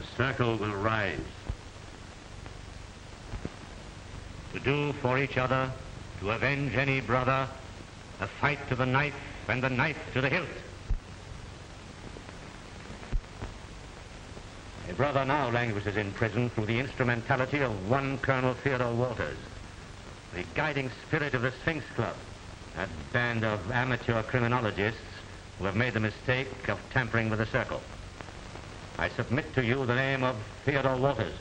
the circle will rise. To do for each other, to avenge any brother, a fight to the knife and the knife to the hilt. A brother now languishes in prison through the instrumentality of one Colonel Theodore Wolters, the guiding spirit of the Sphinx Club, that band of amateur criminologists who have made the mistake of tampering with the circle. I submit to you the name of Theodore Wolters.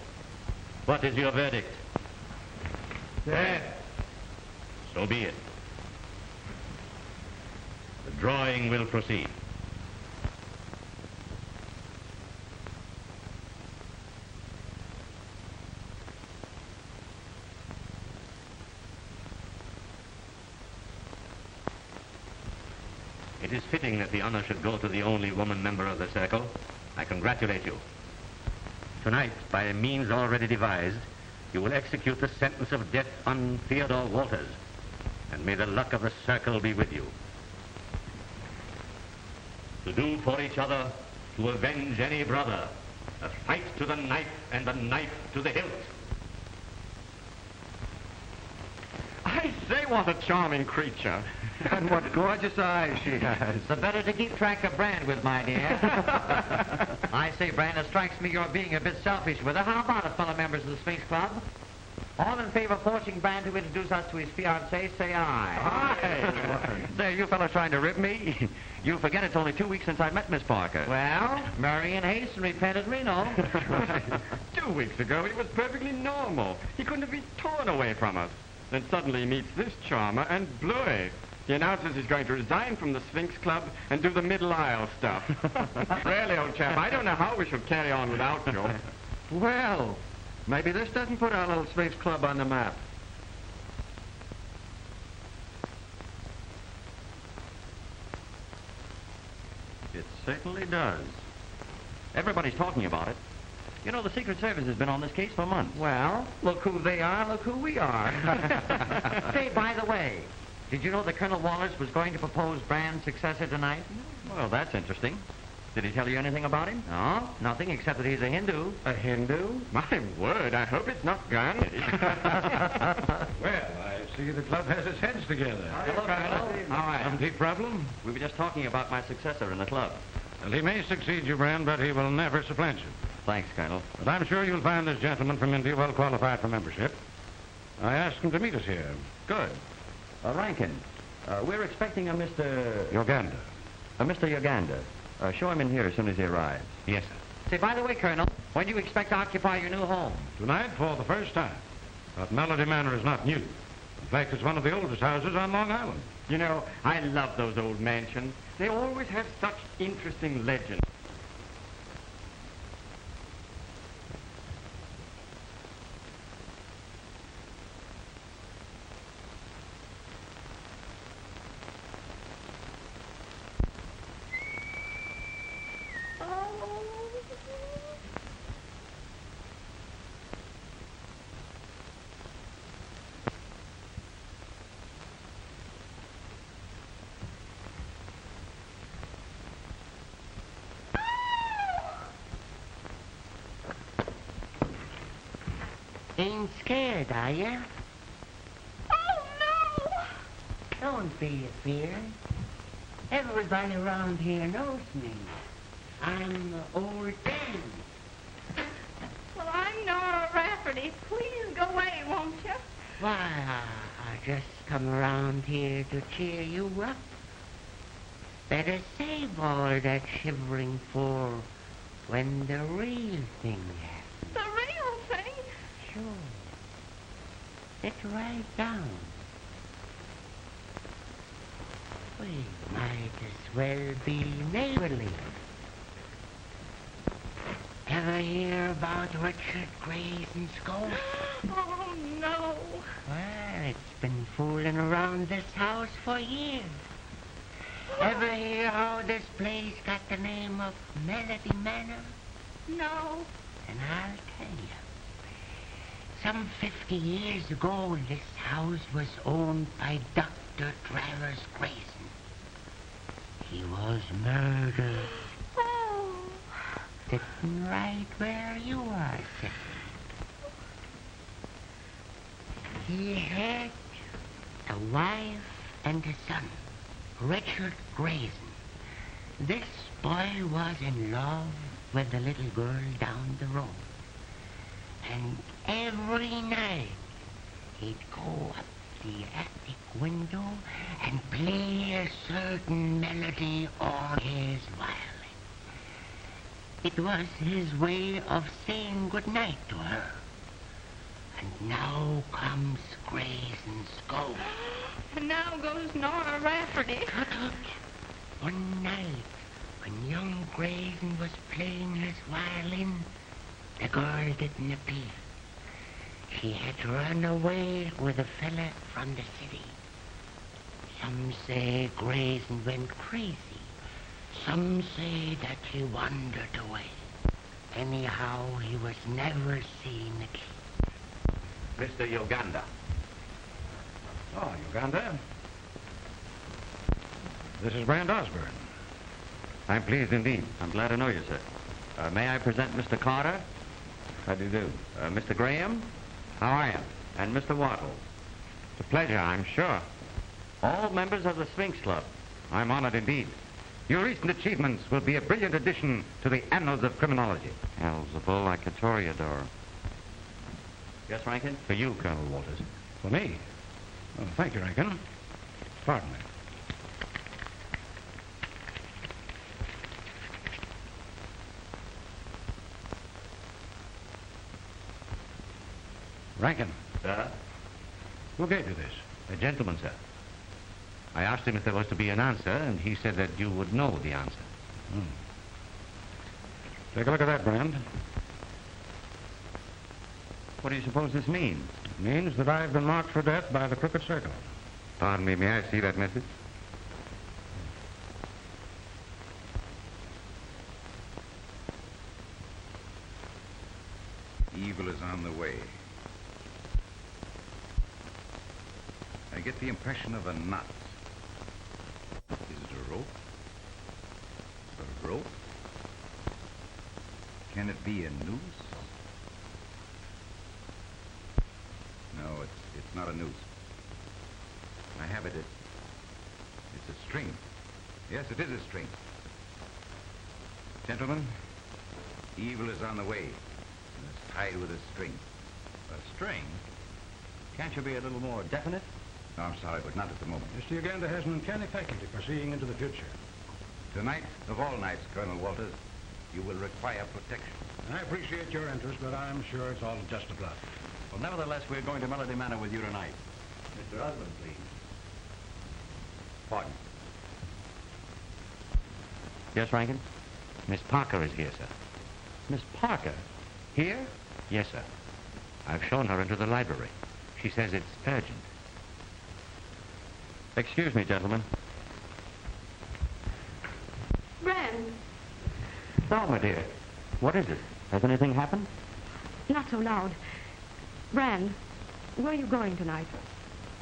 What is your verdict? Dead. So be it. The drawing will proceed. It is fitting that the honor should go to the only woman member of the circle. I congratulate you. Tonight, by a means already devised, you will execute the sentence of death on Theodore Wolters, and may the luck of the circle be with you. To do for each other, to avenge any brother, a fight to the knife and the knife to the hilt. I say, what a charming creature. And what gorgeous eyes she has. The better to keep track of Brand with, my dear. I say, Brand, it strikes me you're being a bit selfish with her. How about it, fellow members of the Sphinx Club? All in favor of forcing Brand to introduce us to his fiancée, say aye. Aye. Say, you fellas trying to rip me? You forget it's only 2 weeks since I met Miss Parker. Well, marry in haste and repent at Reno. Right. 2 weeks ago, he was perfectly normal. He couldn't have been torn away from us. Then suddenly he meets this charmer and bluey. He announces he's going to resign from the Sphinx Club and do the Middle Isle stuff. Really, old chap, I don't know how we should carry on without you. Well, maybe this doesn't put our little Sphinx Club on the map. It certainly does. Everybody's talking about it. You know, the Secret Service has been on this case for months. Well, look who they are, look who we are. Say, by the way, did you know that Colonel Wallace was going to propose Brand's successor tonight? Well, that's interesting. Did he tell you anything about him? No, nothing except that he's a Hindu. A Hindu? My word, I hope it's not Gandhi. Well, I see the club has its heads together. Hello, Colonel. All right. Some deep problem? We were just talking about my successor in the club. Well, he may succeed you, Brand, but he will never supplant you. Thanks, Colonel. But I'm sure you'll find this gentleman from India well qualified for membership. I asked him to meet us here. Good. Rankin, we're expecting a Mr. Yoganda. Mr. Yoganda. Show him in here as soon as he arrives. Yes, sir. Say, by the way, Colonel, when do you expect to occupy your new home? Tonight for the first time. But Melody Manor is not new. In fact, it's one of the oldest houses on Long Island. You know, I love those old mansions. They always have such interesting legends. Ain't scared, are you? Oh, no! Don't be afeard. Everybody around here knows me. I'm Old Dan. Well, I'm Nora Rafferty. Please go away, won't you? Why, I just come around here to cheer you up. Better save all that shivering for when the real thing happens. The real thing? Sure. Sit right down. We might as well be neighborly. Ever hear about Richard Grayson's ghost? Oh, no. Well, it's been fooling around this house for years. Ever hear how this place got the name of Melody Manor? No. And I'll tell you. Some 50 years ago, this house was owned by Dr. Travers Grayson. He was murdered. Oh. sitting right where you are sitting. He had a wife and a son, Richard Gleason. This boy was in love with the little girl down the road. And every night he'd go up the attic window and play a certain melody on his violin. It was his way of saying good night to her. And now comes Gleason's ghost. And now goes Nora Rafferty. Tut, tut. One night, when young Gleason was playing his violin, the girl didn't appear. She had run away with a fella from the city. Some say Gleason went crazy. Some say that he wandered away. Anyhow, he was never seen again. Mr. Yoganda. Oh, Yoganda. This is Brand Osborne. I'm pleased indeed. I'm glad to know you, sir. May I present Mr. Carter? How do you do? Mr. Graham? How are you? And Mr. Wattle? It's a pleasure, I'm sure. All members of the Sphinx Club. I'm honored indeed. Your recent achievements will be a brilliant addition to the annals of criminology. Elzebul, like a toreador. Yes, Rankin? For you, Colonel Wolters. For me? Oh, thank you, Rankin. Pardon me. Rankin. Sir? Who gave you this? A gentleman, sir. I asked him if there was to be an answer, and he said that you would know the answer. Take a look at that, Brand. What do you suppose this means? It means that I've been marked for death by the Crooked Circle. Pardon me, may I see that message? Evil is on the way. I get the impression of a knot. Is it a rope? A rope? Can it be a noose? No, it's not a noose. I have it. It's a string. Yes, it is a string. Gentlemen, evil is on the way, and it's tied with a string. A string? Can't you be a little more definite? No, I'm sorry, but not at the moment. Mr. Yoganda has an uncanny faculty for seeing into the future. Tonight, of all nights, Colonel Wolters, you will require protection. I appreciate your interest, but I'm sure it's all just a bluff. Well, nevertheless, we're going to Melody Manor with you tonight. Mr. Osborne, please. Pardon. Yes, Rankin? Miss Parker is here, sir. Miss Parker? Here? Yes, sir. I've shown her into the library. She says it's urgent. Excuse me, gentlemen. Brand, Thelma, dear. What is it? Has anything happened? not so loud. Brand, where are you going tonight?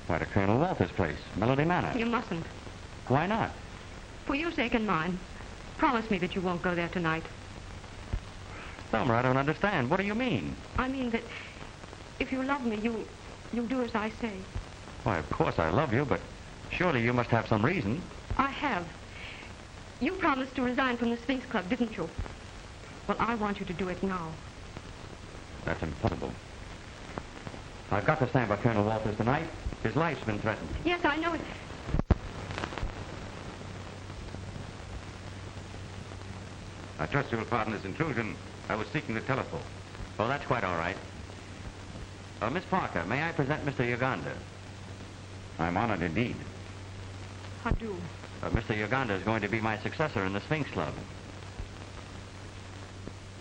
Why, to Colonel Walter's place, Melody Manor. You mustn't. Why not? For your sake and mine, promise me that you won't go there tonight. Thelma, I don't understand. What do you mean? I mean that if you love me, you'll do as I say. Why, of course I love you, but surely you must have some reason. I have. You promised to resign from the Sphinx Club, didn't you? Well, I want you to do it now. That's impossible. I've got to stand by Colonel Walters tonight. His life's been threatened. Yes, I know it. I trust you'll pardon this intrusion. I was seeking the telephone. Oh, that's quite all right. Miss Parker, may I present Mr. Yoganda? I'm honored indeed. I do. Mr. Yoganda is going to be my successor in the Sphinx Club.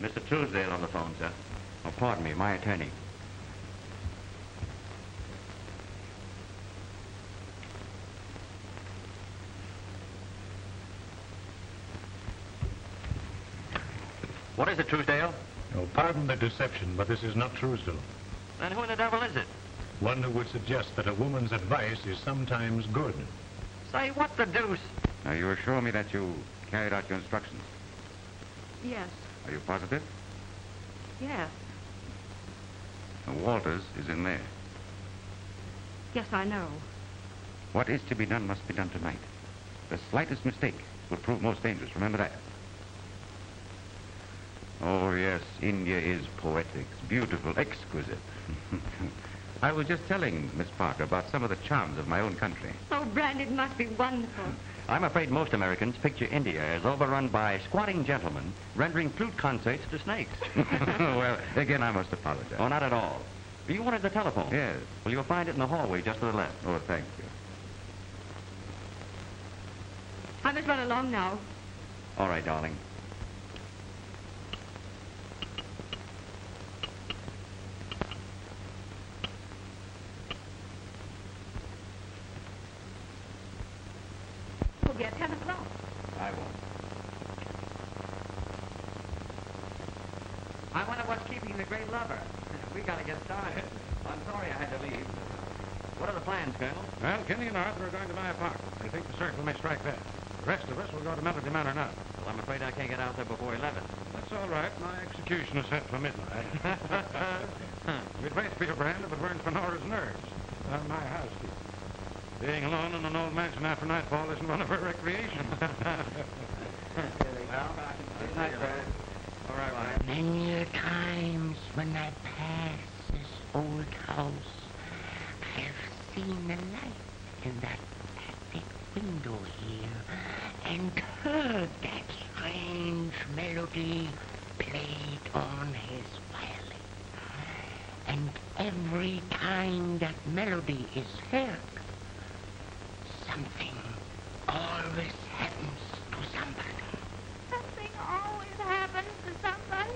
Mr. Truesdale on the phone, sir. Oh, pardon me, my attorney. What is it, Truesdale? Oh, pardon the deception, but this is not Truesdale. Then who in the devil is it? One who would suggest that a woman's advice is sometimes good. Say, what the deuce? Now, you assure me that you carried out your instructions? Yes. Are you positive? Yes. Wolters is in there. Yes, I know. What is to be done must be done tonight. The slightest mistake will prove most dangerous. Remember that. Oh, yes, India is poetic, beautiful, exquisite. I was just telling Miss Parker about some of the charms of my own country. Oh, Brand, it must be wonderful. I'm afraid most Americans picture India as overrun by squatting gentlemen rendering flute concerts to snakes. Well, again, I must apologize. Oh, not at all. You wanted the telephone? Yes. Well, you'll find it in the hallway just to the left. Oh, thank you. I must run along now. All right, darling. We'll be at 10 o'clock. I won't. I wonder what's keeping the great lover. We gotta get started. I'm sorry I had to leave. What are the plans, Colonel? Well, Kinny and Arthur are going to my apartment. I think the circle may strike there. The rest of us will go to Melody Manor now. Well, I'm afraid I can't get out there before 11. That's all right. My execution is set for midnight. We'd face Peter Brand if it weren't for Nora's nerves. I'm my housekeeper. Being alone in an old mansion after nightfall isn't one of her recreations. Well, good night, Brad. All right, Ryan. Many a times when I pass this old house, I've seen the light in that attic window here and heard that strange melody played on his violin. And every time that melody is heard, something always happens to somebody. Something always happens to somebody.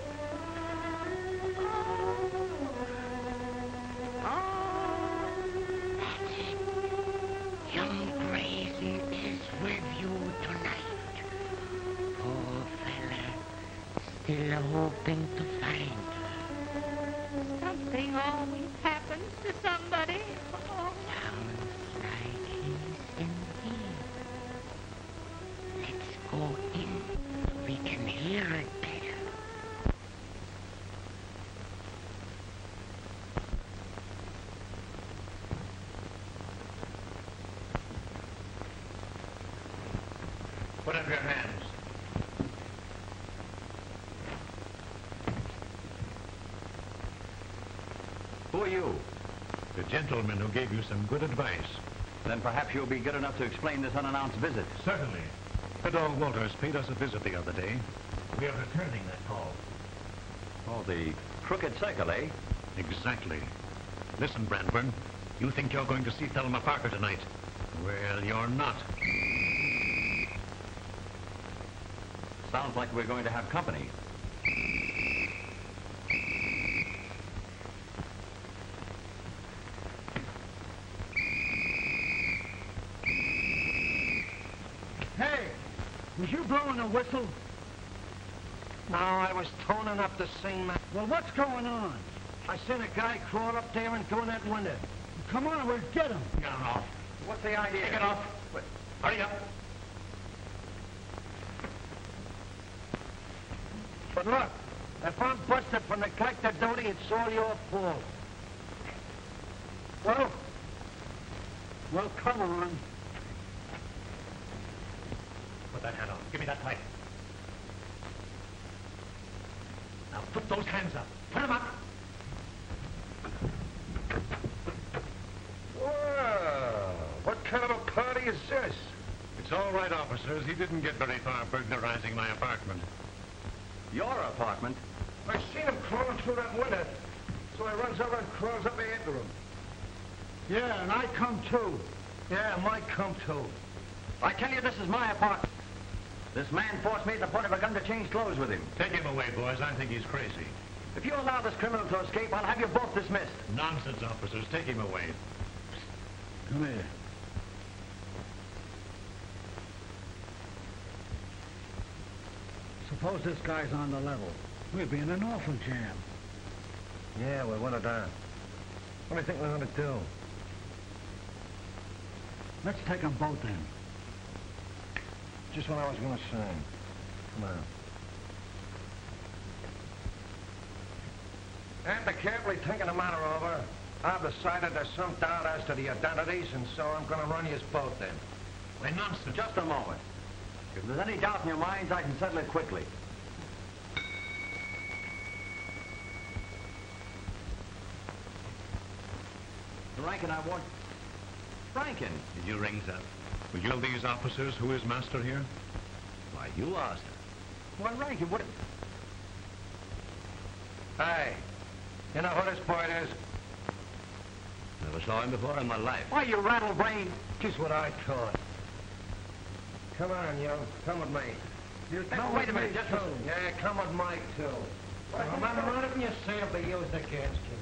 That's it. Young Grayson is with you tonight. Poor fella, still hoping to find her. Something always happens to somebody. Oh. Sounds like he's in here. Let's go in so we can hear it better. Put up your hands. Who are you? The gentleman who gave you some good advice. Then perhaps you'll be good enough to explain this unannounced visit. Certainly. Pedro Wolters paid us a visit the other day. We are returning that call. Oh, the crooked cycle, eh? Exactly. Listen, Brandburn. You think you're going to see Thelma Parker tonight. Well, you're not. Sounds like we're going to have company. Hey, was you blowing a whistle? No, I was toning up the scene, man. Well, what's going on? I seen a guy crawl up there and go in that window. Come on, we'll get him. Get off. What's the idea? Get off. Hurry up. But look, if I'm busted from the collector duty, it's all your fault. Well, come on. Put that hat on. Give me that pipe. Now put those hands up. Put them up. Whoa, what kind of a party is this? It's all right, officers. He didn't get very far burglarizing my apartment. Your apartment? I seen him crawling through that window, so I runs over and crawls up after him. Yeah, and I come too. Yeah, might come too. I tell you, this is my apartment. This man forced me at the point of a gun to change clothes with him. Take him away, boys. I think he's crazy. If you allow this criminal to escape, I'll have you both dismissed. Nonsense, officers. Take him away. Come here. Suppose this guy's on the level. We'll be in an awful jam. Yeah, we want it down. What do you think we're going to do? Let's take them both in. Just what I was going to say. Come on. After carefully thinking the matter over, I've decided there's some doubt as to the identities, and so I'm going to run you both in. Why, nonsense. Just a moment. If there's any doubt in your minds, I can settle it quickly. Rankin, I want... Rankin! Did you ring, sir? Will you tell these officers who is master here? Why, you asked her. Why, Rankin, what... Hey, you know who this boy is? Never saw him before in my life. Why, you rattle-brained... Just what I thought. Come on, you. Come with me. No, wait a minute, just too. Yeah, come with Mike, too. Remember on it and you say it'll be used against you.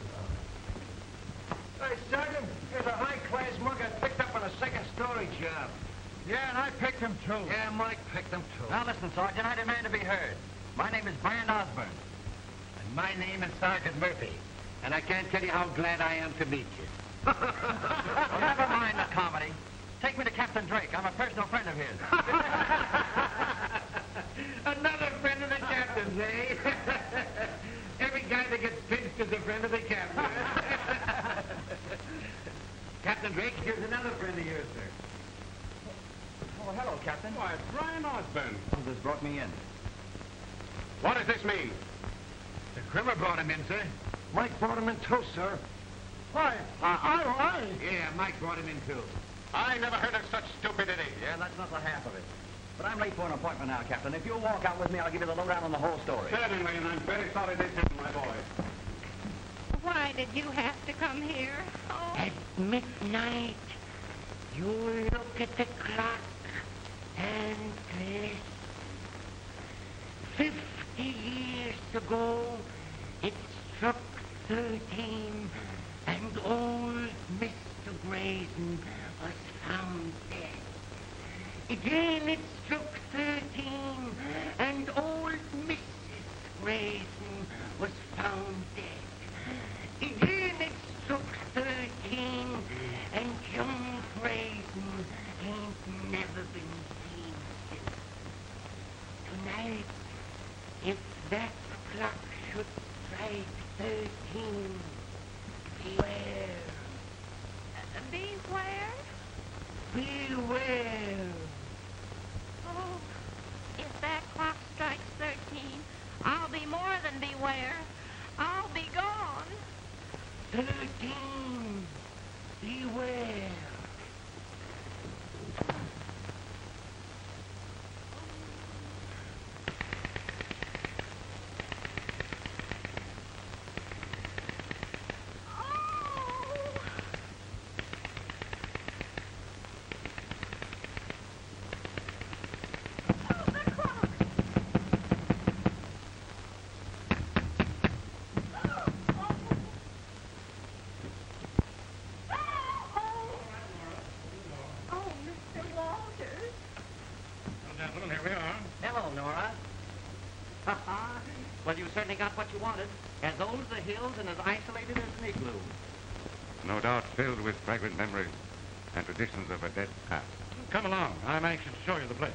Hey, Sergeant, here's a high-class mug I picked up on a second-story job. Yeah, and I picked him, too. Yeah, Mike picked them, too. Now listen, Sergeant, I demand to be heard. My name is Brand Osborne. And my name is Sergeant Murphy. And I can't tell you how glad I am to meet you. Well, never mind the comedy. Take me to Captain Drake. I'm a personal friend of his. Another friend of the captain's, eh? Every guy that gets pinched is a friend of the captain. Captain Drake, here's another friend of yours, sir. Oh, hello, Captain. Why, it's Brian Osborne. This brought me in. What does this mean? The Crimmer brought him in, sir. Mike brought him in, too, sir. Why, Yeah, Mike brought him in, too. I never heard of such stupidity. Yeah, that's not the half of it. But I'm late for an appointment now, Captain. If you'll walk out with me, I'll give you the lowdown on the whole story. Certainly, and I'm very sorry this happened, my boy. Why did you have to come here? Oh. At midnight, you look at the clock and listen. 50 years ago, it struck 13, and old Mr. Gleason was found dead. Again, it struck 13, and old Mrs. Gleason was found dead. Again, it struck 13, and young Gleason ain't never been seen since. Tonight, if that clock should strike 13, beware. Beware? Beware. Oh, if that clock strikes 13, I'll be more than beware. I'll be gone. 13. Beware. Well, you certainly got what you wanted. As old as the hills and as isolated as an igloo. No doubt filled with fragrant memories and traditions of a dead past. Come along. I'm anxious to show you the place.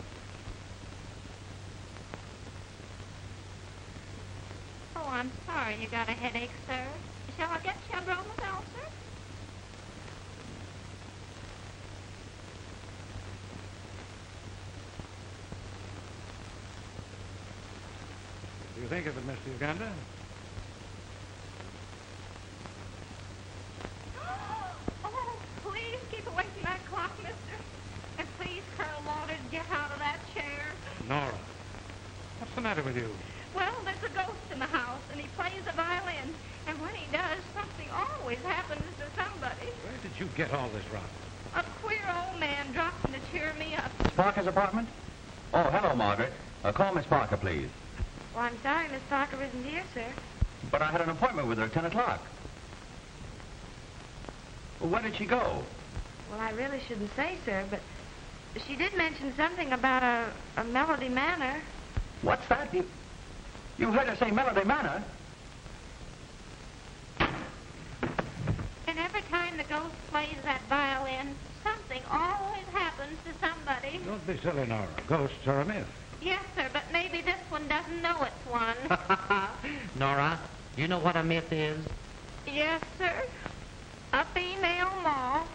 Oh, I'm sorry you got a headache, sir. Shall I get you a bromazole, sir? Do you think of it, Mr. Yoganda? Oh, please keep away from that clock, mister. And please, Colonel Wolters, get out of that chair. Nora, what's the matter with you? Well, there's a ghost in the house, and he plays the violin. And when he does, something always happens to somebody. Where did you get all this from? A queer old man dropped in to cheer me up. Miss Parker's apartment? Oh, hello, Margaret. Call Miss Parker, please. Well, I'm sorry Miss Parker isn't here, sir. But I had an appointment with her at 10 o'clock. Well, where did she go? Well, I really shouldn't say, sir, but she did mention something about a Melody Manor. What's that? You heard her say Melody Manor? And every time the ghost plays that violin, something always happens to somebody. Don't be silly, Nora. Ghosts are a myth. Yes, sir, but maybe this one doesn't know it's one. Nora, You know what a myth is? Yes, sir. A female moth.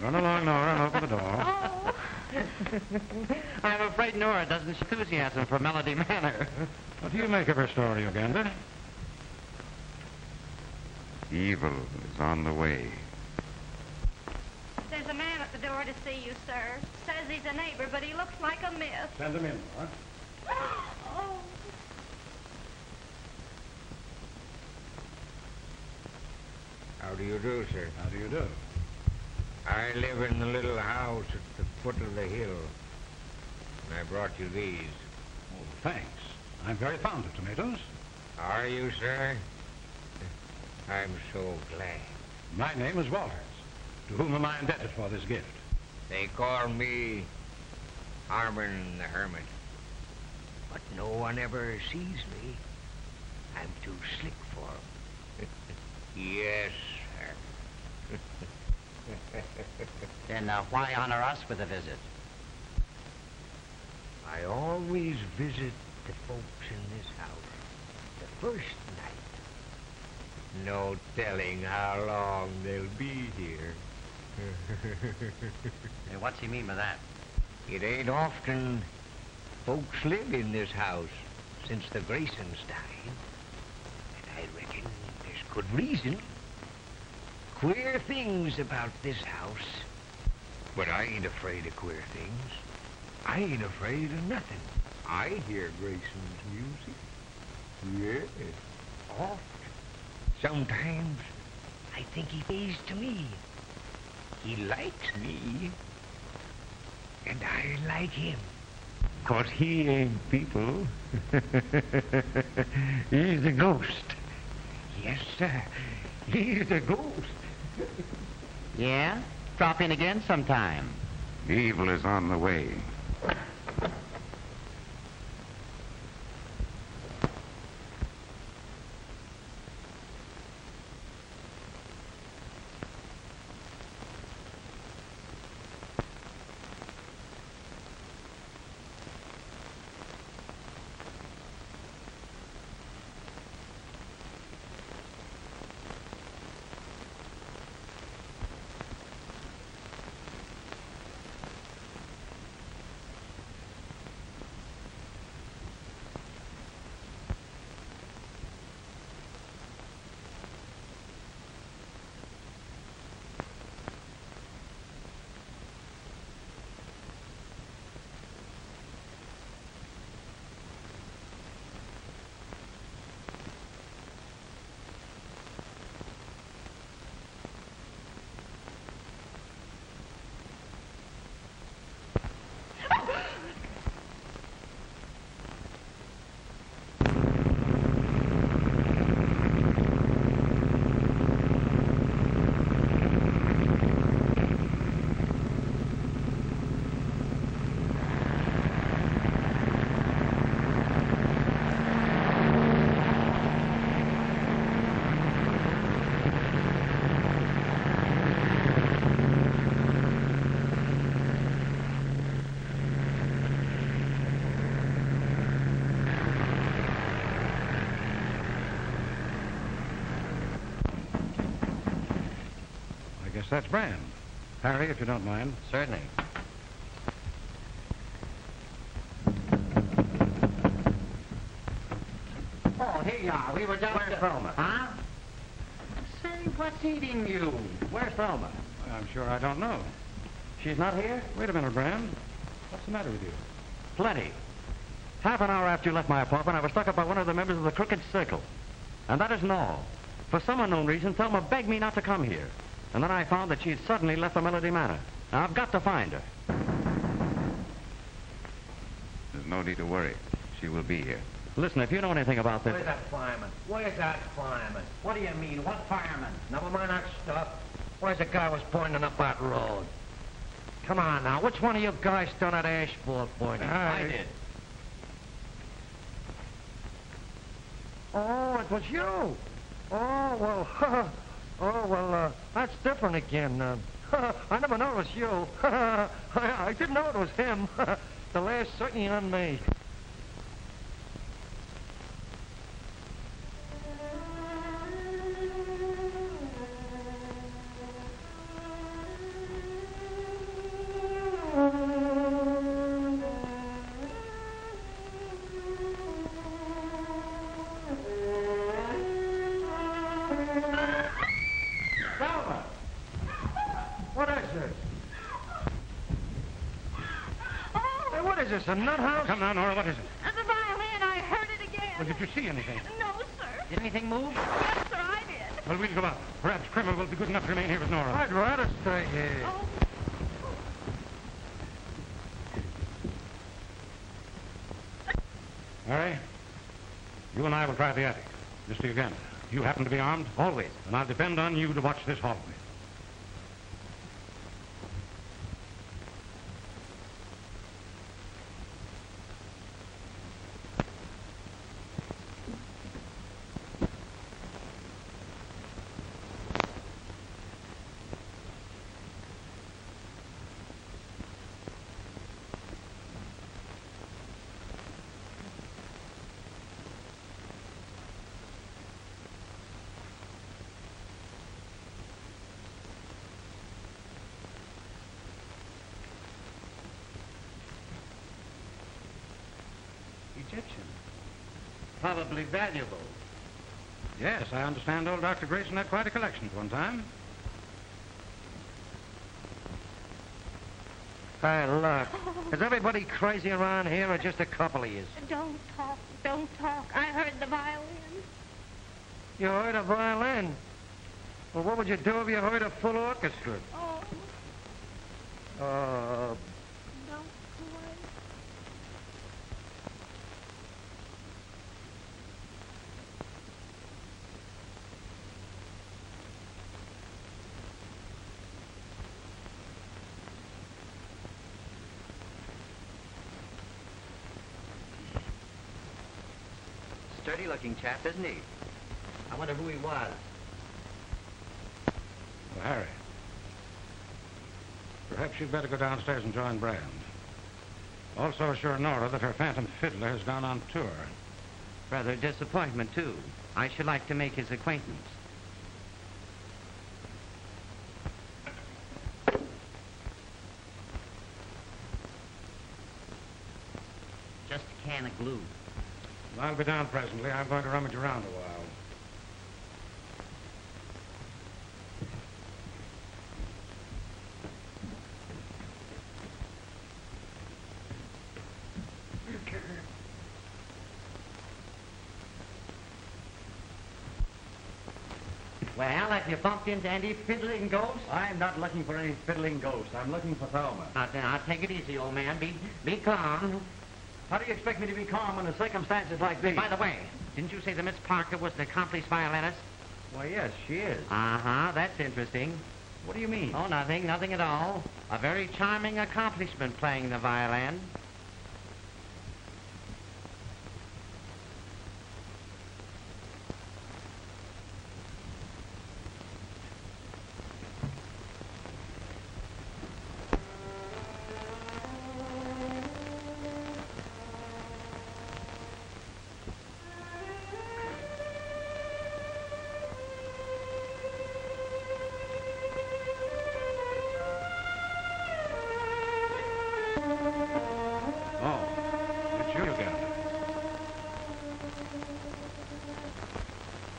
Run along, Nora, and open the door. Oh. I'm afraid Nora doesn't show enthusiasm for Melody Manor. What do you make of her story, Yoganda? Evil is on the way. There's a man at the door to see you, sir. Says he's a neighbor, but he looks like a myth. Send him in, Nora. Oh. How do you do, sir? How do you do? I live in the little house at the foot of the hill. And I brought you these. Oh, thanks. I'm very fond of tomatoes. Are you, sir? I'm so glad. My name is Wolters. To whom am I indebted for this gift? They call me Harmon the Hermit. But no one ever sees me. I'm too slick for 'em. Yes, sir. Then why honor us with a visit? I always visit the folks in this house the first night. No telling how long they'll be here. Hey, what's he mean by that? It ain't often folks live in this house since the Gleasons died. And I reckon there's good reason. Queer things about this house. But I ain't afraid of queer things. I ain't afraid of nothing. I hear Grayson's music. Yes, often. Sometimes I think he plays to me. He likes me. And I like him. 'Cause he ain't people. He's a ghost. Yes, sir. He's a ghost. Yeah? Drop in again sometime. Evil is on the way. That's Brand. Harry, if you don't mind. Certainly. Oh, here you are. We were down Where's Thelma? Huh? Say, what's eating you? Where's Thelma? I'm sure I don't know. She's not here? Wait a minute, Brand. What's the matter with you? Plenty. Half an hour after you left my apartment, I was stuck up by one of the members of the Crooked Circle. And that isn't all. For some unknown reason, Thelma begged me not to come here. And then I found that she'd suddenly left the Melody Manor. Now, I've got to find her. There's no need to worry. She will be here. Listen, if you know anything about this... Where's that fireman? Where's that fireman? What do you mean? What fireman? Never mind that stuff. Where's the guy who was pointing up that road? Come on now, which one of you guys done that asphalt pointing? I did. Oh, it was you. Oh, well, that's different again. I never knew it was you. I didn't know it was him. The last certainly on me. Thelma! What is this? Hey, what is this, a nut house? Come now, Nora, what is it? The violin, I heard it again. Well, did you see anything? No, sir. Did anything move? Yes, sir, I did. Well, we'll go out. Perhaps Crimmer will be good enough to remain here with Nora. I'd rather stay here. Oh, Harry, you and I will try the attic. Mr. Yoganda, you happen to be armed? Always. And I'll depend on you to watch this hallway. Egyptian. Probably valuable. Yes, I understand old Dr. Gleason had quite a collection at one time. Hey, look. Is everybody crazy around here or just a couple of yous? don't talk. Don't talk. I heard the violin. You heard a violin? Well, what would you do if you heard a full orchestra? Oh, don't play. Sturdy-looking chap, isn't he? I wonder who he was. Well, Harry, perhaps you'd better go downstairs and join Brand. Also assure Nora that her phantom fiddler has gone on tour. Rather a disappointment, too. I should like to make his acquaintance. Just a can of glue. I'll be down presently. I'm going to rummage around a while. Well, have you bumped into any fiddling ghosts? I'm not looking for any fiddling ghost. I'm looking for Thelma. Now, take it easy, old man. Be calm. How do you expect me to be calm under circumstances like these? By the way, didn't you say that Miss Parker was an accomplished violinist? Why, yes, she is. Uh-huh, that's interesting. What do you mean? Oh, nothing at all. A very charming accomplishment playing the violin.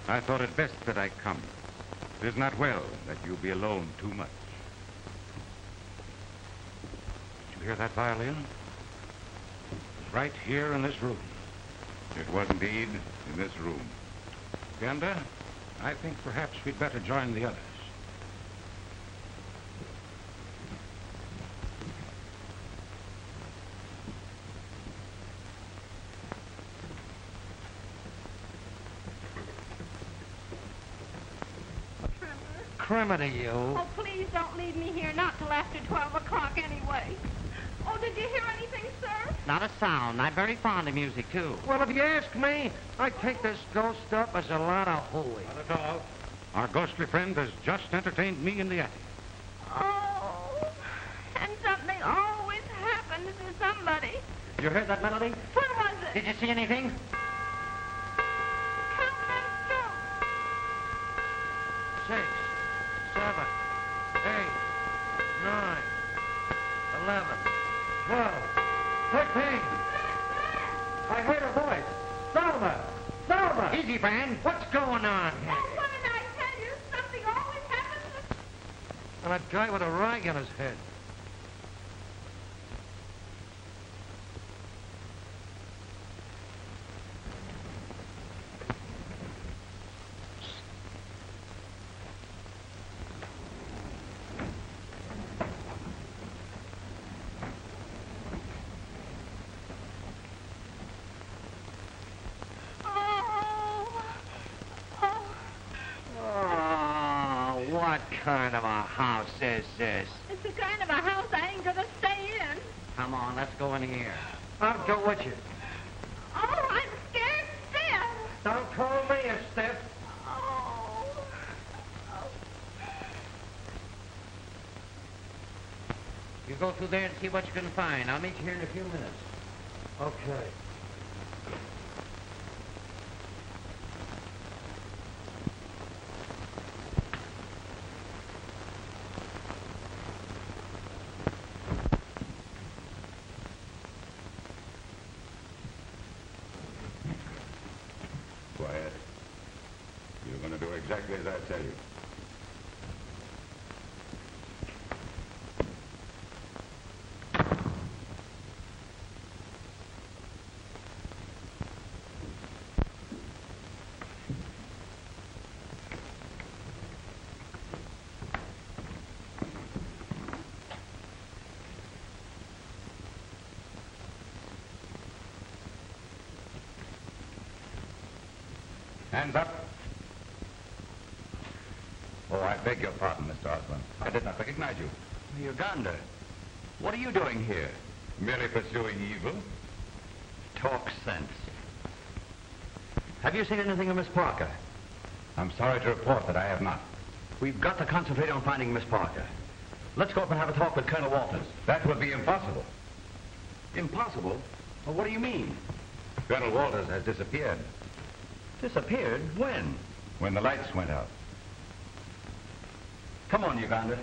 I thought it best that I come. It is not well that you be alone too much. Did you hear that violin? It was right here in this room. It was indeed in this room. Yoganda, I think perhaps we'd better join the others. Crimmer to you. Oh, please don't leave me here, not till after 12 o'clock anyway. Oh, did you hear anything, sir? Not a sound. I'm very fond of music, too. Well, if you ask me, I take this ghost up as a lot of hooey. Not at all. Our ghostly friend has just entertained me in the attic. Oh, and something always happens to somebody. You heard that melody? What was it? Did you see anything? Count them strong. 6, 7, 8, 9, 11, 12, 13. I heard a voice. Thelma! Thelma! Easy, Brand. What's going on here? Oh, what did I tell you? Something always happens. And that guy with a rag on his head. What kind of a house is this? It's the kind of a house I ain't gonna stay in. Come on, let's go in here. I'll go with you. Oh, I'm scared stiff. Don't call me a stiff. Oh. You go through there and see what you can find. I'll meet you here in a few minutes. Okay. Quiet. You're going to do exactly as I tell you. Hands up. Oh, I beg your pardon, Mr. Osborne. I did not recognize you. Yoganda, what are you doing here? Merely pursuing evil. Talk sense. Have you seen anything of Miss Parker? I'm sorry to report that I have not. We've got to concentrate on finding Miss Parker. Let's go up and have a talk with Colonel Wolters. That would be impossible. Impossible? Well, what do you mean? Colonel Wolters has disappeared Disappeared? When? when the lights went out. Come on, Yoganda.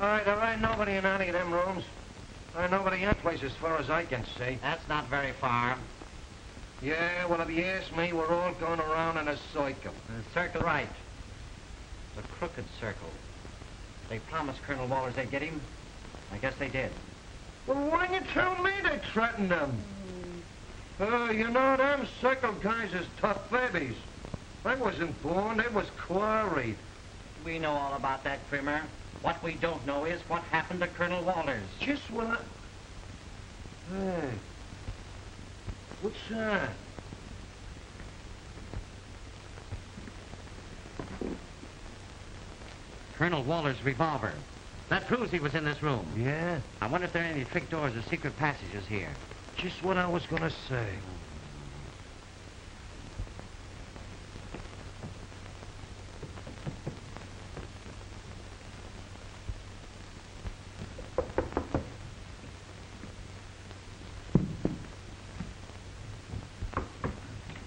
All right, there ain't nobody in any of them rooms. There ain't nobody in that place as far as I can see. That's not very far. Yeah, well, if you ask me, we're all going around in a circle. Circle right. The crooked circle. They promised Colonel Walters they'd get him. I guess they did. Well, why you tell me they threatened them? You know, them circle guys is tough babies. They wasn't born, they was quarried. We know all about that, Crimmer. What we don't know is what happened to Colonel Walters. Just what I... Hey. What's that? Colonel Walters' revolver. That proves he was in this room. Yeah? I wonder if there are any trick doors or secret passages here. Just what I was gonna say.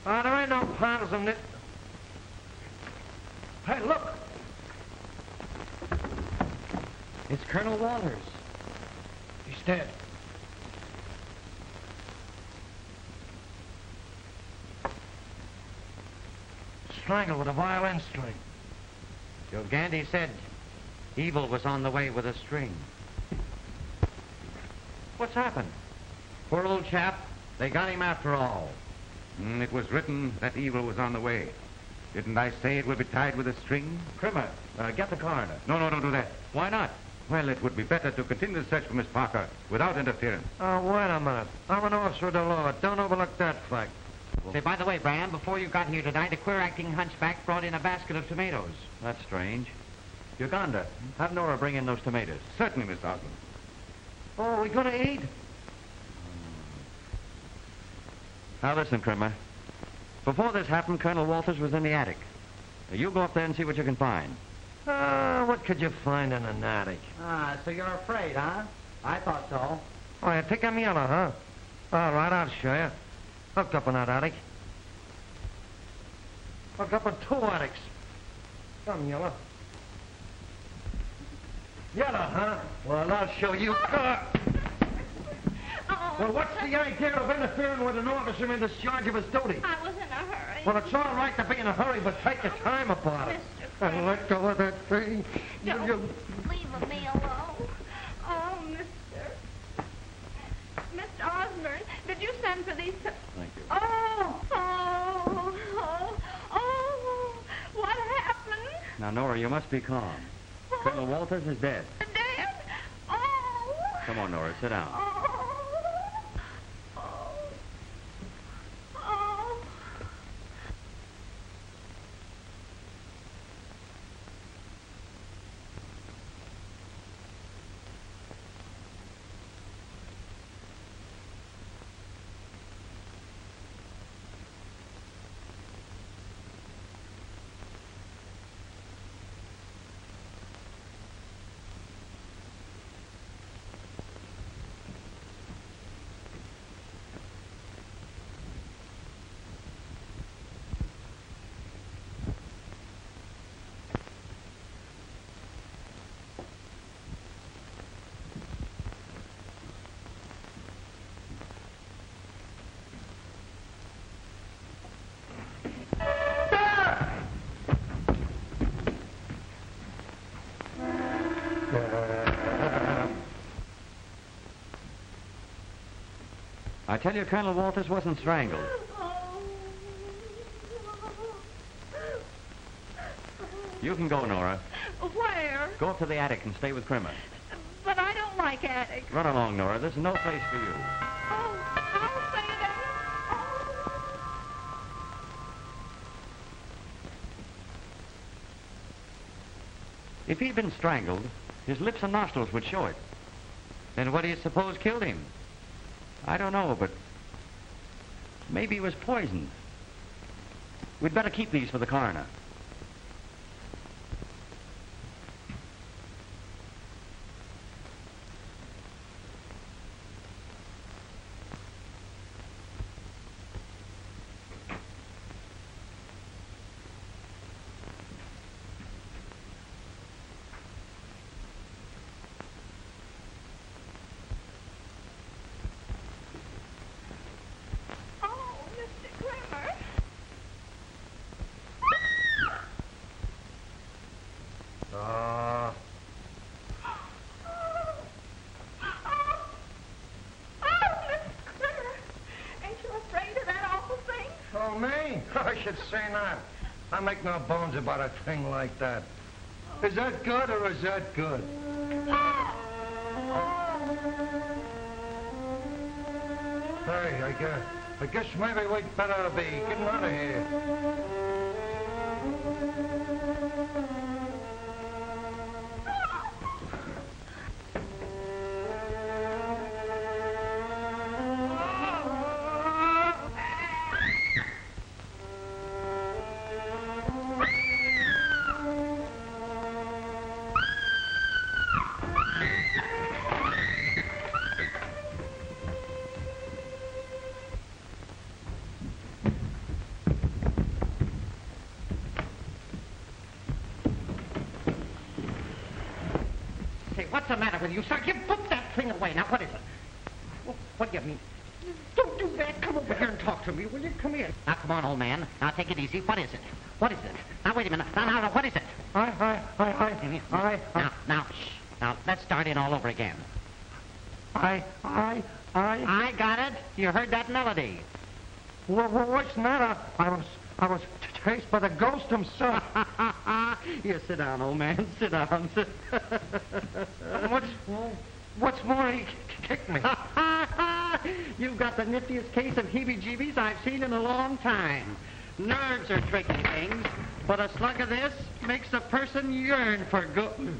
Oh, there ain't no piles in this. Hey, look! It's Colonel Walters. He's dead. Strangled with a violin string. Yoganda said evil was on the way with a string. What's happened? Poor old chap. They got him after all. It was written that evil was on the way. Didn't I say it would be tied with a string? Crimmer, get the coroner. No, don't do that. Why not? Well, it would be better to continue the search for Miss Parker without interference. Oh, wait a minute. I'm an officer of the law. Don't overlook that fact. Say, by the way, Bram, before you got here tonight, a queer-acting hunchback brought in a basket of tomatoes. That's strange. Yoganda, have Nora bring in those tomatoes. Certainly, Miss Osborne. Oh, we gonna eat? Now listen, Crimmer. Before this happened, Colonel Wolters was in the attic. Now, you go up there and see what you can find. What could you find in an attic? So you're afraid, huh? I thought so. Oh, you think I'm yellow, huh? All right, I'll show you. Hooked up in that attic. Hooked up in 2 attics. Come, yellow. Yellow, huh? Well, I'll show you. Well, what's the idea of interfering with an officer in discharge of his duty? I was in a hurry. Well, it's all right to be in a hurry, but take your time about it. And let go of that thing. Don't leave me alone. Oh, Mr. Osborne, did you send for these... Thank you. Oh, what happened? Now, Nora, you must be calm. Colonel Wolters is dead. Dead? Oh. Come on, Nora, sit down. I tell you, Colonel Wolters wasn't strangled. You can go, Nora. Where? Go up to the attic and stay with Crimmer. But I don't like attics. Run along, Nora. There's no place for you. Oh, I'll say that. If he'd been strangled, his lips and nostrils would show it. Then what do you suppose killed him? I don't know, but maybe he was poisoned. We'd better keep these for the coroner. I should say not. I make no bones about a thing like that. Is that good or is that good? Hey, I guess maybe we'd better be getting out of here. What's the matter with you, sir? You put that thing away. Now, what is it? What do you mean? Don't do that. Come over here and talk to me, will you? Come here. Now, come on, old man. Now, take it easy. What is it? What is it? Now, wait a minute. Now, what is it? Now, shh. Now, let's start in all over again. I got it. You heard that melody. What's the matter? I was chased by the ghost himself. You sit down, old man. Sit down. What's more, he kicked me. You've got the niftiest case of heebie-jeebies I've seen in a long time. Nerves are tricky things, but a slug of this makes a person yearn for good.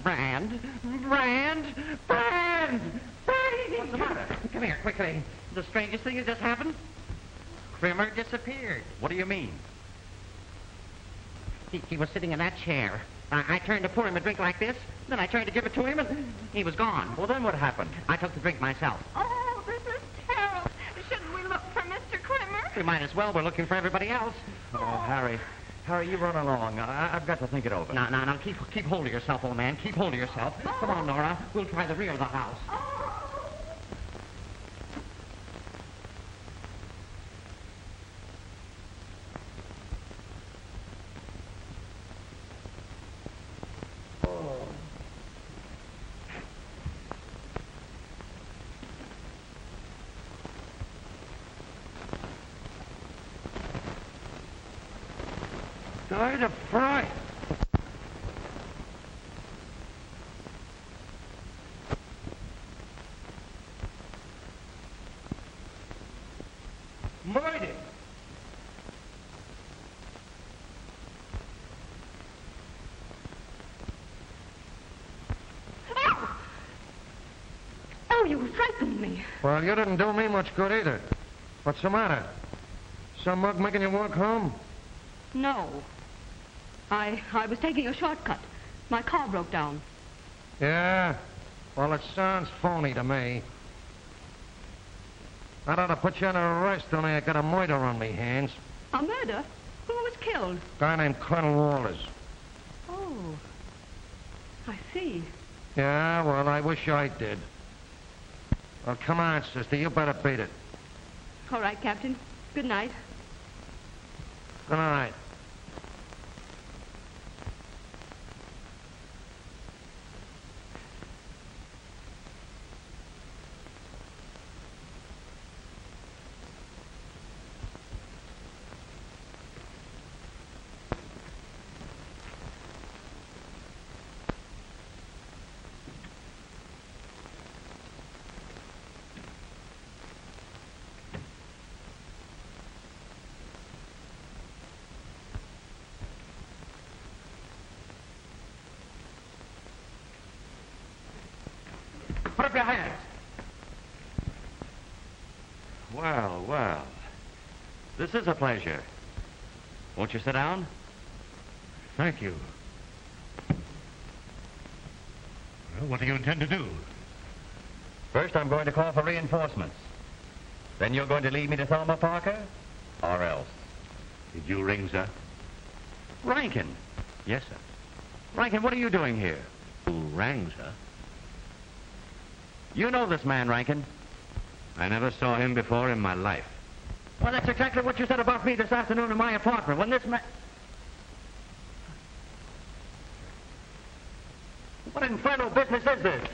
Brand! Brand! Brand! Brand! What's the matter? Come here, quickly. The strangest thing has just happened. Crimmer disappeared. What do you mean? He was sitting in that chair. I turned to pour him a drink like this. Then I tried to give it to him, and he was gone. Well, then what happened? I took the drink myself. Oh, this is terrible. Shouldn't we look for Mr. Crimmer? We might as well. We're looking for everybody else. Oh, Harry. Harry, you run along. I've got to think it over. No. Keep hold of yourself, old man. Keep hold of yourself. Come on, Nora. We'll try the rear of the house. Died of fright. Murdered. Oh, you frightened me. Well, you didn't do me much good either. What's the matter? Some mug making you walk home? No. I was taking a shortcut. My car broke down. Yeah? Well, it sounds phony to me. I ought to put you under arrest, only I got a murder on me hands. A murder? Who was killed? Guy named Colonel Wolters. Oh. I see. Yeah, well, I wish I did. Well, come on, sister. You better beat it. All right, Captain. Good night. Good night. Put up your hands. Well, well. This is a pleasure. Won't you sit down? Thank you. Well, what do you intend to do? First, I'm going to call for reinforcements. Then you're going to lead me to Thelma Parker? Or else? Did you ring, sir? Rankin. Yes, sir. Rankin, what are you doing here? Who rang, sir? You know this man, Rankin. I never saw him before in my life. Well, that's exactly what you said about me this afternoon in my apartment. When this man... What infernal business is this?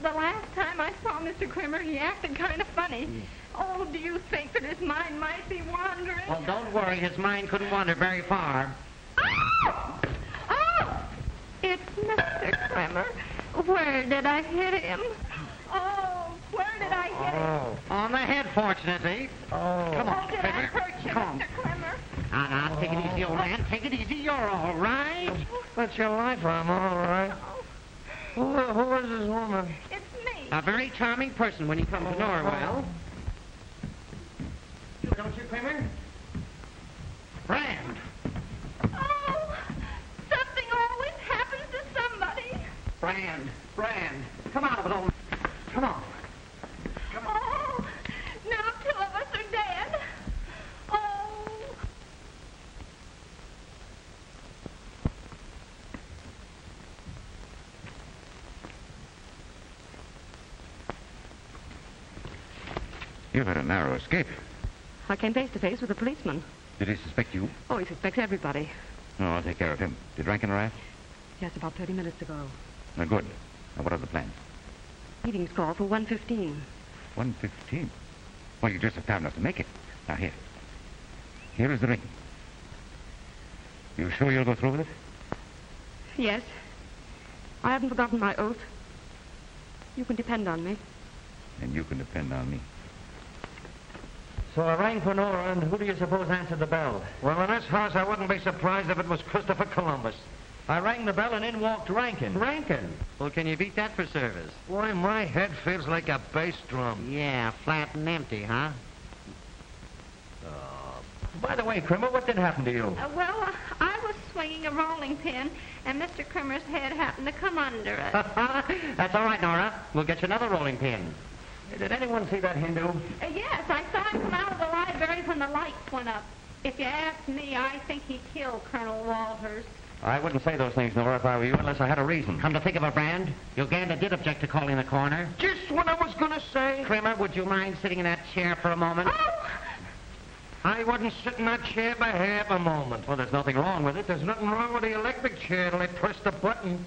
The last time I saw Mr. Crimmer, he acted kind of funny. Oh, do you think that his mind might be wandering? Well, don't worry. His mind couldn't wander very far. Oh! Oh! It's Mr. Crimmer. Where did I hit him? Oh, where did I hit him? On the head, fortunately. Come on, Oh, did I Crimmer. hurt you, Come on. Mr. Crimmer? Now, take it easy, old man. Take it easy. You're all right. That's your life, I'm all right. Who is this woman? It's me. A very charming person when you come to know her well. Don't you, Crimmer? Brand. Oh, something always happens to somebody. Brand. Come out of it, old man. Come on. Oh, now two of us are dead. Oh. You've had a narrow escape. I came face to face with a policeman. Did he suspect you? Oh, he suspects everybody. No, I'll take care of him. Did Rankin arrive? Yes, about 30 minutes ago. Good. Now, what are the plans? Meeting's called for 1:15. 1:15. Well, you just have time enough to make it. Now, here. Here is the ring. You sure you'll go through with it? Yes. I haven't forgotten my oath. You can depend on me. And you can depend on me. So I rang for Nora, and who do you suppose answered the bell? Well, in this house, I wouldn't be surprised if it was Christopher Columbus. I rang the bell, and in walked Rankin. Rankin? Well, can you beat that for service? Why, my head feels like a bass drum. Yeah, flat and empty, huh? By the way, Crimmer, what did happen to you? I was swinging a rolling pin, and Mr. Crimmer's head happened to come under it. That's all right, Nora. We'll get you another rolling pin. Did anyone see that Hindu? Yes, I saw him come out of the library when the lights went up. If you ask me, I think he killed Colonel Wolters. I wouldn't say those things, Nora, if I were you, unless I had a reason. Come to think of it, Brand, Yoganda did object to calling the coroner. Just what I was going to say. Crimmer, would you mind sitting in that chair for a moment? Oh! I wouldn't sit in that chair by half a moment. Well, there's nothing wrong with it. There's nothing wrong with the electric chair till I press the button.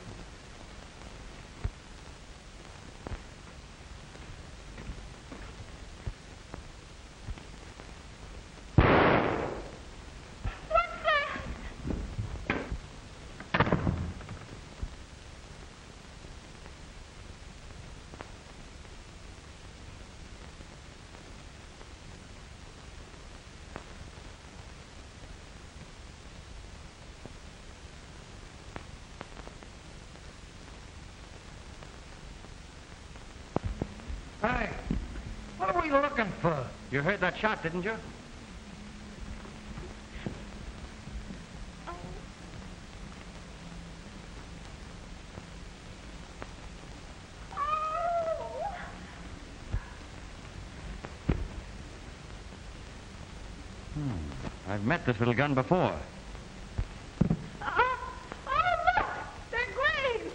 Hey, what are we looking for? You heard that shot, didn't you? I've met this little gun before. Look! They're graves!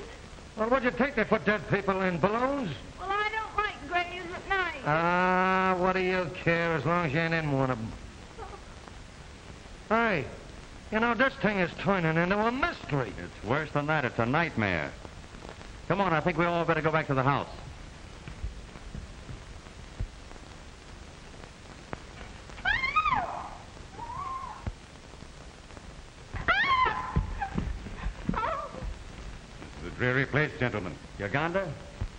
Well, what'd you take there for dead people in balloons? Well, I don't like graves at night. What do you care as long as you ain't in one of them? Hey, you know, this thing is turning into a mystery. It's worse than that. It's a nightmare. Come on, I think we all better go back to the house. Dreary place, gentlemen. Yoganda,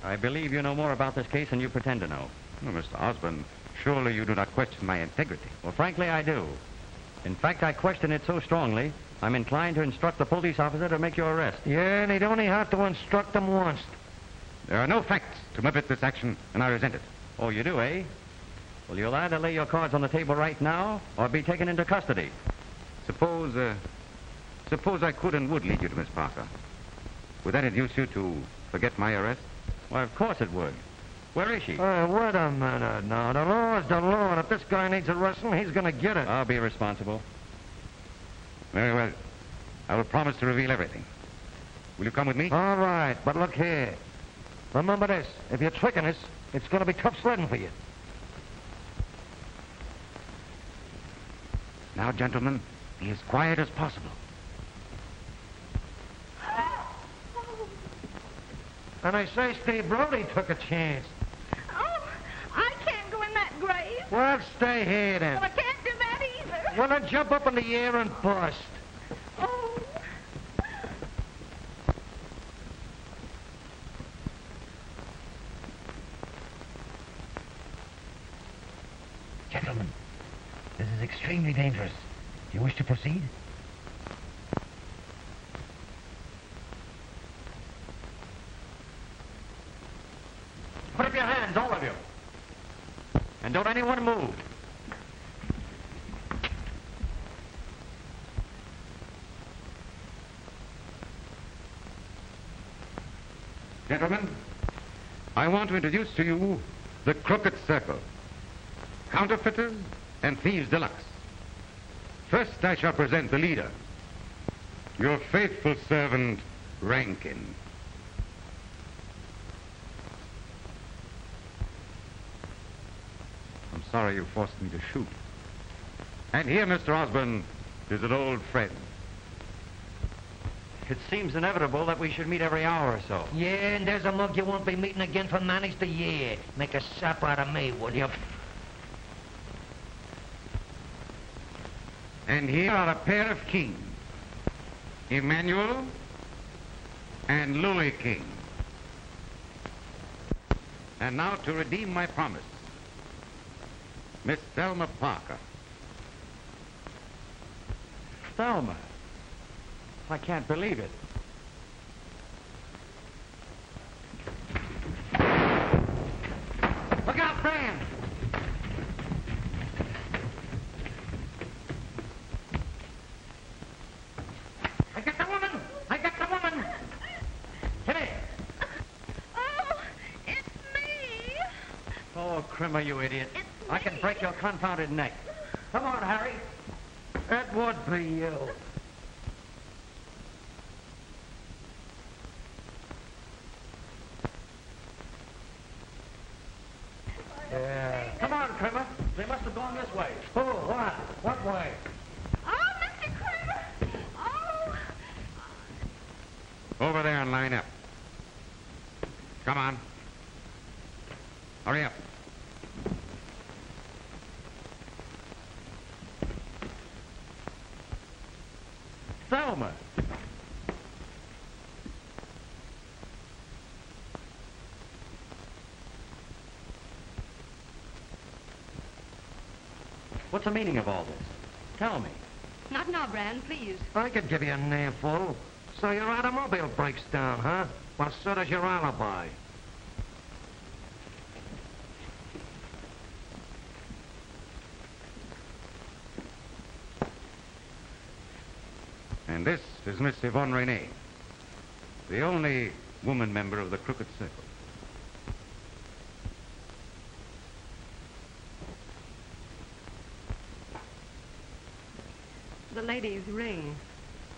I believe you know more about this case than you pretend to know. Oh, Mr. Osborne, surely you do not question my integrity. Well, frankly, I do. In fact, I question it so strongly, I'm inclined to instruct the police officer to make your arrest. Yeah, and he'd only have to instruct them once. There are no facts to permit this action, and I resent it. Oh, you do, eh? Well, you'll either lay your cards on the table right now or be taken into custody. Suppose I could and would lead you to Miss Parker. Would that induce you to forget my arrest? Why, of course it would. Where is she? Wait a minute now. The law is the law, and if this guy needs arresting, he's going to get it. I'll be responsible. Very well. I will promise to reveal everything. Will you come with me? All right, but look here. Remember this. If you're tricking us, it's going to be tough sledding for you. Now, gentlemen, be as quiet as possible. And I say Steve Brody took a chance. Oh, I can't go in that grave. Well, stay here then. Well, I can't do that either. Well, then jump up in the air and bust. Oh. Gentlemen, this is extremely dangerous. Do you wish to proceed? Put up your hands, all of you. And don't anyone move. Gentlemen, I want to introduce to you the Crooked Circle. Counterfeiters and thieves deluxe. First, I shall present the leader. Your faithful servant, Rankin. I'm sorry you forced me to shoot. And here, Mr. Osborne, is an old friend. It seems inevitable that we should meet every hour or so. Yeah, and there's a mug you won't be meeting again for many's the year. Make a sap out of me, will you? And here are a pair of kings, Emmanuel and Louis King. And now to redeem my promise, Miss Thelma Parker. Thelma. I can't believe it. Look out, Brand! I got the woman! I got the woman! Kinny! Oh, it's me. Oh, Crimmer, you idiot. I can break your confounded neck. Come on, Harry. That would be you. Yeah. Come on, Crimmer. They must have gone this way. Oh, what? What way? Oh, Mr. Crimmer. Oh. Over there and line up. Come on. Hurry up. Thelma. What's the meaning of all this? Tell me. Not now, Brand, please. I could give you a namefull. So your automobile breaks down, huh? Well, so does your alibi. And this is Miss Yvonne Renee, the only woman member of the Crooked Circle. The lady's ring.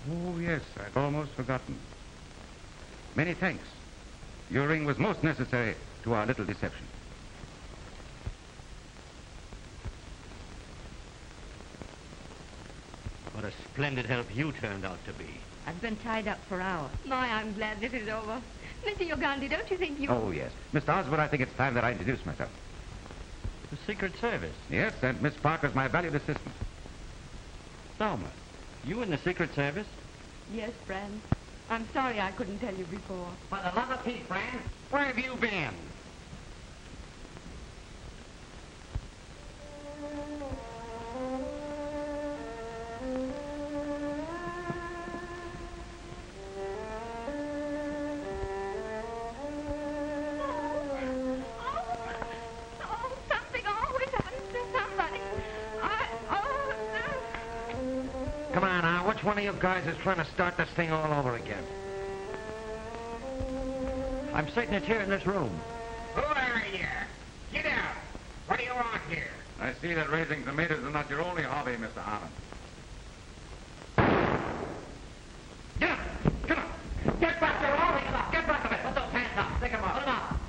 Oh, yes, I'd almost forgotten. Many thanks. Your ring was most necessary to our little deception. What a splendid help you turned out to be. I've been tied up for hours. My, I'm glad this is over. Mr. Yoganda, don't you think you... Oh, yes. Mr. Osborne, I think it's time that I introduce myself. The Secret Service. Yes, and Miss Parker's my valued assistant. Thelma, you in the Secret Service? Yes, Brand. I'm sorry I couldn't tell you before. For the love of Pete, Brand, Where have you been? Oh, something always happens to somebody. Come on now, which one of you guys is trying to start this thing all over again? I'm certain it's here in this room. Who are you? Get out! What do you want here? I see that raising tomatoes is not your only hobby, Mr. Harmon. Get up! Come on! Get back there, all of you! Get back of it! Put those hands up! Stick them up! Put them up!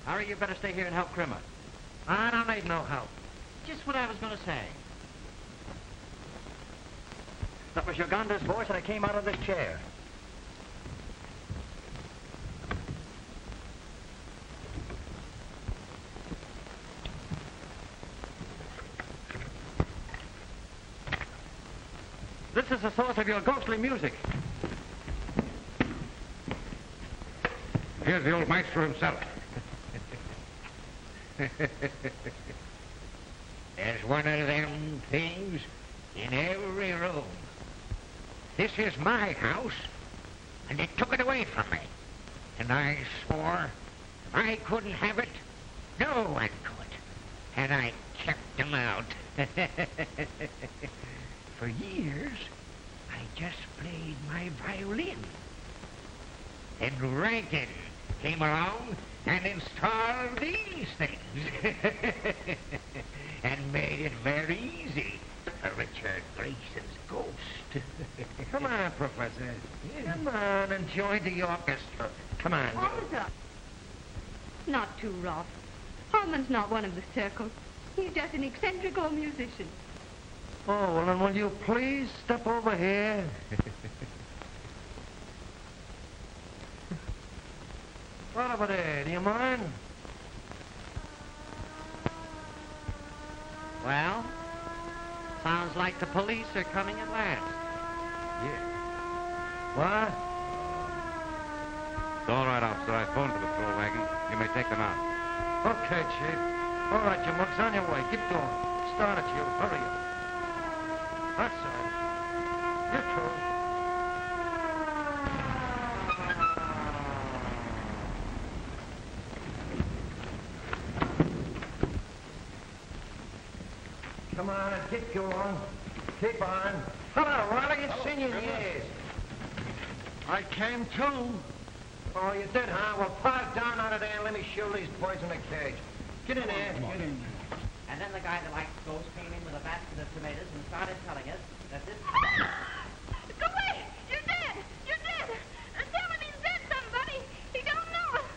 Harry, you better stay here and help Crimmer. I don't need no help. Just what I was going to say. That was Yoganda's voice, and it came out of this chair. This is the source of your ghostly music. Here's the old maestro himself. There's one of them things in every room. This is my house, and they took it away from me. And I swore if I couldn't have it, no one could. And I kept them out. For years, I just played my violin. Then Rankin came along and installed these things. And made it very easy for Richard Gleason's ghost. Come on, Professor. Come on and join the orchestra. Come on. Officer. Not too rough. Harmon's not one of the circle. He's just an eccentric old musician. Oh, well, then will you please step over here? Right over there, do you mind? Well, Sounds like the police are coming at last. Yeah. What? It's all right, officer. I phoned for the patrol wagon. You may take them out. Okay, Chief. All right, you mugs, on your way. Keep going. Start it, you. Hurry up. That's all. You too. Come on, keep going. Keep on. Hello, Riley. It's seen you in years. I came too. Oh, you did, huh? Well, park down out of there and let me shoot these boys in the cage. Get in there. Get in there. And then the guy that likes ghosts came in with a basket of tomatoes and started telling us that this... Go away! You're dead! You're dead! Tell him he's dead, somebody! He don't know us!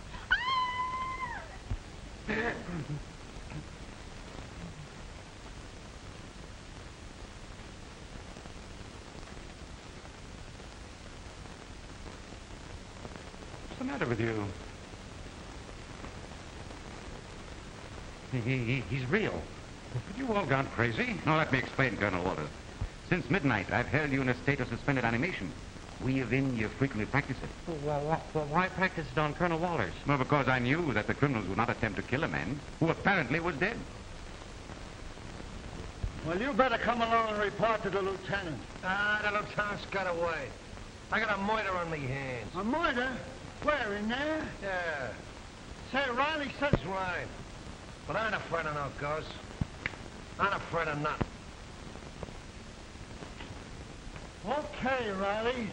What's the matter with you? He's real. Have you all gone crazy? Now, let me explain, Colonel Wolters. Since midnight, I've held you in a state of suspended animation. We of you frequently practice it. Well, why practice it on Colonel Wolters? Well, because I knew that the criminals would not attempt to kill a man who apparently was dead. Well, you better come along and report to the lieutenant. The lieutenant's got away. I got a murder on me hands. A murder? Where, in there? Yeah. Say, Riley says right. But I ain't afraid of no ghosts. I ain't afraid of nothing. Okay, Riley.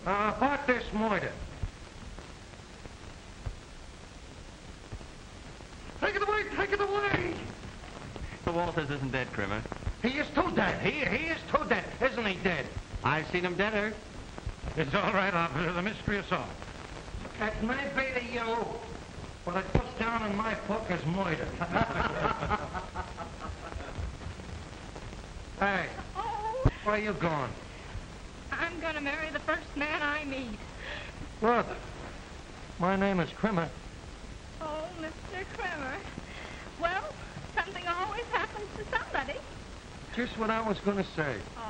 About this murder. Take it away! Take it away! The Wolters isn't dead, Crimmer. He is too dead. He is too dead. Isn't he dead? I've seen him deader. It's all right, officer. The mystery is solved. That may be to you, but it puts down in my book as murder. Hey, Oh, where are you going? I'm gonna marry the first man I meet. Look, my name is Crimmer. Oh, Mr. Crimmer. Well, something always happens to somebody. Just what I was going to say. Oh,